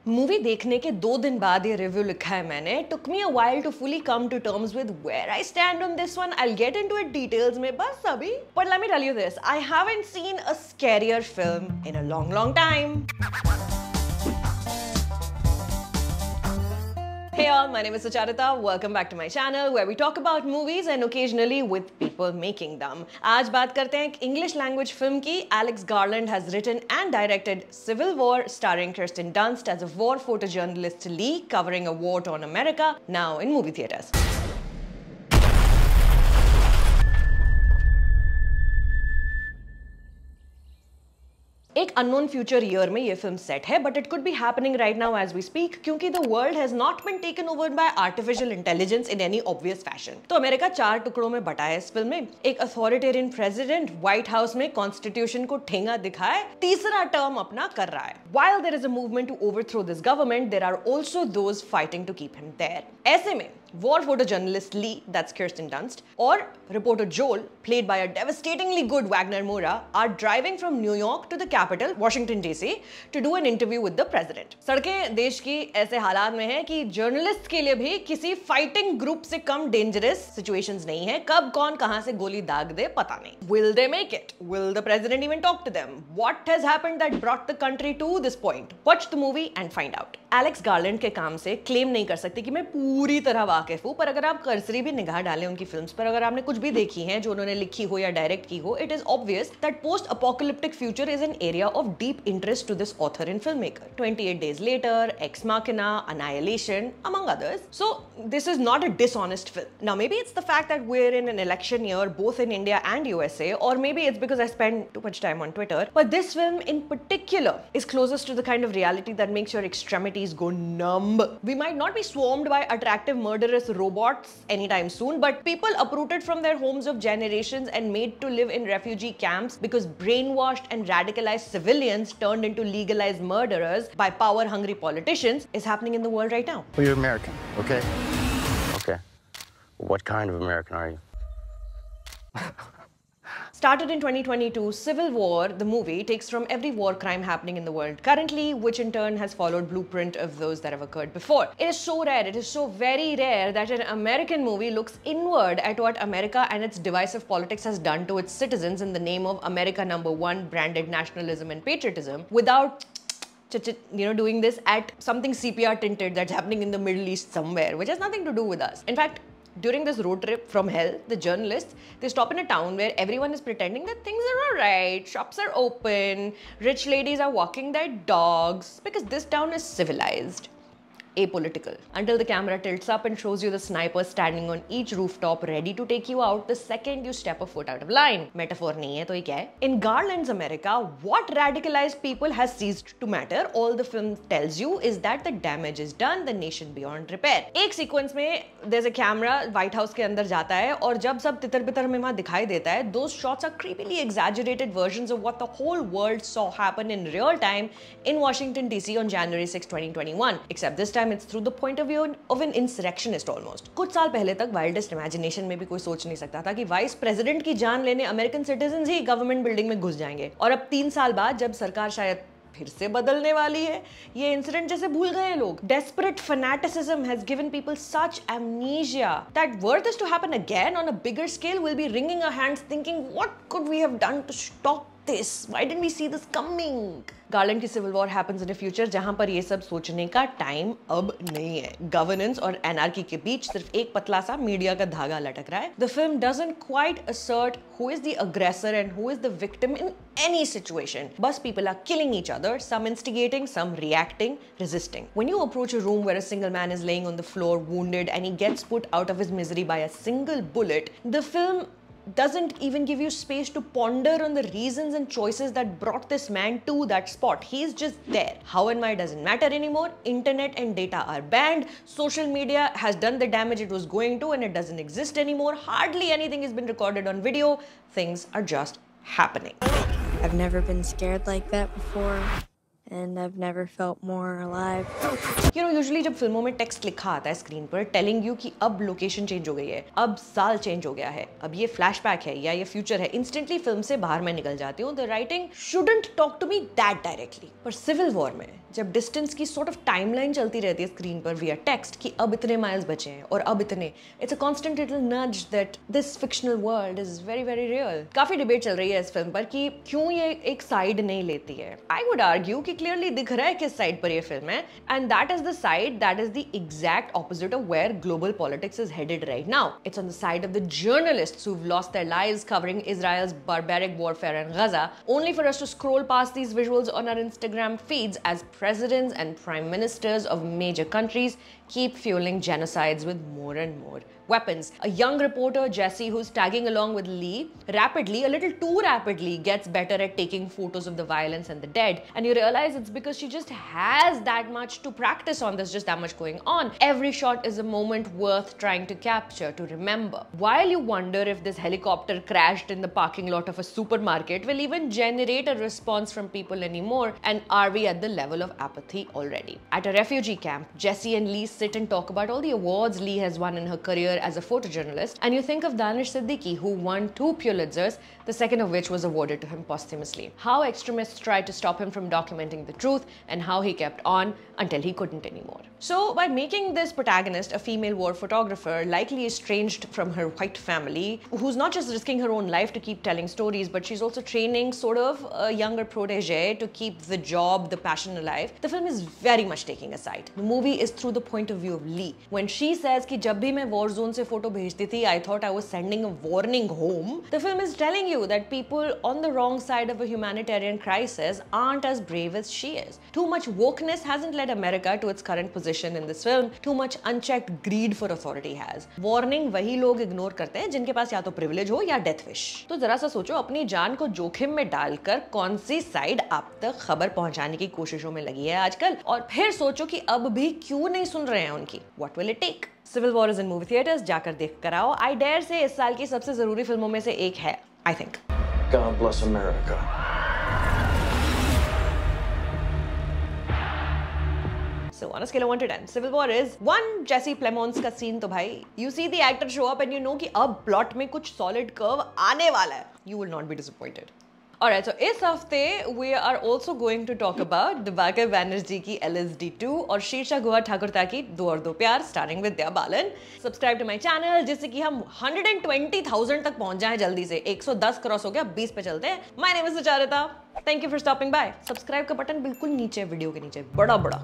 Movie देखने के 2 दिन बाद ये रिव्यू लिखा है मैंने. Took me a while to fully come to terms with where I stand on this one. I'll get into it details में बस अभी. But let me tell you this, I haven't seen a scarier film in a long time. Hey all, my name is Sucharita. Welcome back to my channel where we talk about movies and occasionally with people making them. आज बात करते हैं एक English language film की. Alex Garland has written and directed Civil War starring Kirsten Dunst as a war photojournalist Lee covering a war torn America, now in movie theaters. एक unknown future year में ये film set है, but it could be happening right now as we speak, क्योंकि the world has not been taken over by artificial intelligence in any obvious fashion. तो America 4 टुकड़ों में बटा है इस फिल्म में. एक अथॉरिटेरियन प्रेसिडेंट व्हाइट हाउस में कॉन्स्टिट्यूशन को ठेंगा दिखाए तीसरा टर्म अपना कर रहा है. While there is a movement to overthrow this government, there are also those fighting to keep him there. ऐसे में war photojournalist Lee, that's Kirsten Dunst, और reporter Joel, played by a devastatingly good Wagner Moura, are driving from New York to the capital, Washington DC, to do an interview with the president. सड़कें देश की ऐसे हालात में हैं कि journalist के लिए भी किसी फाइटिंग ग्रुप से कम डेंजरस सिचुएशंस नहीं है. कब कौन कहां से गोली दाग दे पता नहीं. Will they make it? Will the president even talk to them? What has happened that brought the country to this point? Watch the movie and find out. Alex garland के काम से क्लेम नहीं कर सकती कि मैं पूरी तरह वाकिफ हूं, पर अगर आप कर्सरी भी निगाह डालें उनकी फिल्म्स पर, अगर आपने कुछ भी देखी हैं जो उन्होंने लिखी हो या डायरेक्ट की हो, it is obvious that post apocalyptic future is an area of deep interest to this author and film maker. 28 Days Later, Ex Machina, Annihilation, among others. So this is not a dishonest film. Now maybe it's the fact that we're in an election year both in India and USA, or maybe it's because I spend too much time on Twitter, but this film in particular is closest to the kind of reality that makes your extremities go numb. We might not be swarmed by attractive murderous robots anytime soon, but people uprooted from their homes of generations and made to live in refugee camps because brainwashed and radicalized civilians turned into legalized murderers by power-hungry politicians is happening in the world right now. Well, you're American, okay? Okay. What kind of American are you? Started in 2022, Civil War, the movie, takes from every war crime happening in the world currently, which in turn has followed blueprint of those that have occurred before. It is so rare, it is so very rare that an American movie looks inward at what America and its divisive politics has done to its citizens in the name of America #1 branded nationalism and patriotism without doing this at something CPR tinted that's happening in the Middle East somewhere, which has nothing to do with us. In fact, during this road trip from hell, the journalists, they stop in a town where everyone is pretending that things are alright, shops are open, rich ladies are walking their dogs, because this town is civilized, apolitical, until the camera tilts up and shows you the sniper standing on each rooftop ready to take you out the second you step a foot out of line. Metaphor nahi hai to ye kya hai? In Garland's America, what radicalized people has ceased to matter. All the film tells you is that the damage is done, the nation beyond repair. एक sequence में there's a camera White House के अंदर जाता है, और जब सब तितर बितर में वहाँ दिखाई देता है, those shots are creepily exaggerated versions of what the whole world saw happen in real time in Washington DC on January 6, 2021. Except this time it's through the point of view of an insurrectionist almost. कुछ साल पहले तक wildest imagination में भी कोई सोच नहीं सकता था कि वाइस प्रेसिडेंट की जान लेने अमेरिकन सिटीजंस ही गवर्नमेंट बिल्डिंग में घुस जाएंगे. और अब 3 साल बाद जब सरकार शायद फिर से बदलने वाली है, ये इंसिडेंट जैसे भूल गए हैं लोग. Desperate fanaticism has given people such amnesia that were this to happen again on a bigger scale, we'll be wringing our hands thinking, what could we have done to stop this? Why didn't we see this coming? Garland की civil war happens in a future जहां पर ये सब सोचने का time अब नहीं है. गवर्नेंस और एनार्की के बीच सिर्फ एक पतला सा मीडिया का धागा लटक रहा है. The film doesn't quite assert who is the aggressor and who is the victim in any situation. Bus people are killing each other, some instigating, some reacting, resisting. When you approach a room where a single man is laying on the floor wounded and he gets put out of his misery by a single bullet, the film doesn't even give you space to ponder on the reasons and choices that brought this man to that spot. He's just there. How and why doesn't matter anymore. Internet and data are banned. Social media has done the damage it was going to and it doesn't exist anymore. Hardly anything has been recorded on video. Things are just happening. I've never been scared like that before. and I've never felt more alive. You know, usually जब फिल्मों में text लिखा आता है screen पर telling you कि अब location change हो गई है, अब साल चेंज हो गया है, अब ये फ्लैशबैक है या ये फ्यूचर है, इंस्टेंटली फिल्म से बाहर मैं निकल जाती हूँ. The writing shouldn't talk to me that directly. पर सिविल वॉर में जब डिस्टेंस की सॉर्ट ऑफ टाइमलाइन चलती रहती है स्क्रीन पर विया टेक्स्ट कि अब इतने माइल्स बचे हैं और अब इतने, इट्स अ कांस्टेंट लिटिल नज that this fictional world is very very real. काफी डिबेट चल रही है इस फिल्म पर कि क्यों ये एक साइड नहीं लेती है. आई वुड आर्ग्यू कि क्लियरली दिख रहा है किस साइड पर ये फिल्म है, and that is the side that is the exact opposite of where global politics is headed right now. It's on the side of the journalists who've lost their lives covering Israel's barbaric warfare in Gaza, only for us to scroll past these visuals on our Instagram feeds as presidents and prime ministers of major countries keep fueling genocides with more and more weapons. A young reporter, Jesse, who's tagging along with Lee, rapidly, a little too rapidly, gets better at taking photos of the violence and the dead. And you realize it's because she just has that much to practice on. There's just that much going on. Every shot is a moment worth trying to capture, to remember. While you wonder if this helicopter crashed in the parking lot of a supermarket will even generate a response from people anymore, and are we at the level of apathy already? At a refugee camp, Jesse and Lee sit and talk about all the awards Lee has won in her career as a photojournalist, and you think of Danish Siddiqui, who won 2 Pulitzers, the second of which was awarded to him posthumously. How extremists tried to stop him from documenting the truth, and how he kept on until he couldn't anymore. So, by making this protagonist a female war photographer, likely estranged from her white family, who's not just risking her own life to keep telling stories, but she's also training sort of a younger protege to keep the job, the passion alive, the film is very much taking a side. The movie is through the point of view of Lee. When she says कि जब भी मैं war zone से photo भेजती थी, I thought I was sending a warning home, the film is telling you that people on the wrong side of a humanitarian crisis aren't as brave as she is. Too much wokeness hasn't led America to its current position in this film. Too much unchecked greed for authority has. Warning वही लोग ignore करते हैं जिनके पास या तो privilege हो या death wish. तो जरा सा सोचो, अपनी जान को जोखिम में डालकर कौन सी साइड आप तक खबर पहुंचाने की कोशिशों में लगी है आजकल, और फिर सोचो कि अब भी क्यों नहीं सुन रहे हैं उनकी. What will it take? Civil War is in movie theaters, जाकर देख कर आओ. I dare say इस साल की सबसे जरूरी फिल्मों में से एक है, I think. God bless America. So on a scale of 1 to 10, Civil War is 1. Jesse Plemons का सीन तो भाई, you see the actor show up and you know कि अब plot में कुछ solid curve आने वाला है. You will not be disappointed. Alright, so इस हफ्ते we are also going to talk about Diwakar Banerjee की LSD2 और शीर्षा गुहा ठाकुरता की दो और दो प्यार starring Vidya Balan. Subscribe to my channel जिससे कि हम 120,000 तक पहुंच जाएं जल्दी से. 110 क्रॉस हो गया, 20 पे चलते हैं. My name is Sucharita. Thank you for stopping by. Subscribe का बटन बिल्कुल नीचे वीडियो के नीचे, बड़ा बड़ा.